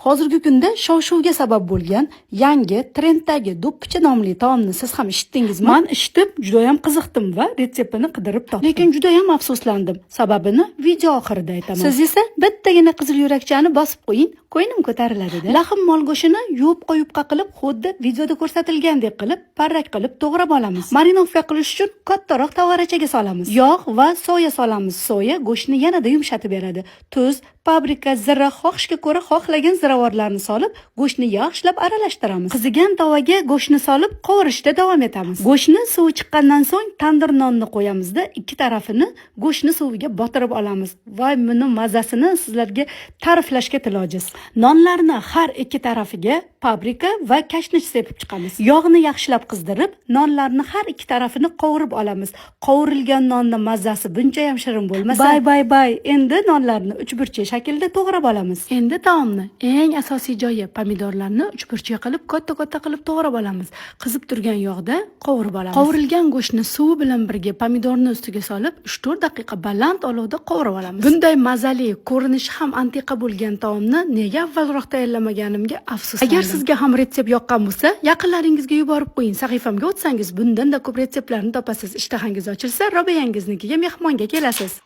Hozirgi kunda shov-shuvga sabab bo'lgan yangi trenddagi do'ppicha nomli taomni siz ham eshitdingizmi? Men eshitib, juda ham qiziqdim va retseptini qidirib topdim. Lekin juda ham afsuslandim. Sababini video oxirida aytaman. Siz esa bittagina qizil yurakchani bosib qo'ying, ko'nglim ko'tariladi-da. Lahm mol go'shtini yuvib-qo'yibqa qilib, xuddi videoda ko'rsatilgandek qilib, parrak qilib to'g'rab olamiz. Marinovka qilish uchun kattaroq tavarachaga solamiz. Yog' va soya solamiz. Soya go'shtni yanada yumshatib beradi. Tuz, paprika, zira, xohishga ko'ra xohlagan ziravorlarni solib, go'shtni yaxshilab aralashtiramiz. Qizigan tovaga go'shtni solib, qovurishda davom etamiz. Go'shtni suvi chiqqandan so'ng tandir nonni qo'yamizda, ikki tarafini go'shtni suviga botirib olamiz. Voy, buni mazasini sizlarga ta'riflashga tilojiz. Nonlarni har ikki tarafiga paprika va kashnish sepib chiqamiz. Yog'ni yaxshilab qizdirib, nonlarni har ikki tarafini qovurib olamiz. Qovurilgan nonni mazasi buncha ham shirin bo'lmasa, bay. Endi nonlarni uchburchak shaklda to'g'rab olamiz. Endi taomni eng asosiy joyi pomidorlarni uchburchak qilib, katta qilib to'g'rab olamiz. Qizib turgan yog'da qovurib olamiz. Qovurilgan go'shtni suvi bilan birga pomidorni ustiga solib, 3-4 daqiqa baland olovda qovurib olamiz. Bunday mazali, ko'rinishi ham antiqa bo'lgan taomni nega avvalroq tayyorlamaganimga afsuslandim. Agar sizga ham retsept yoqqan bo'lsa, yaqinlaringizga yuborib qo'ying. Sahifamga o'tsangiz, bundan da ko'p retseptlarni topasiz. Ishtahangiz ochilsa, Robiyangizningga mehmonga kelasiz.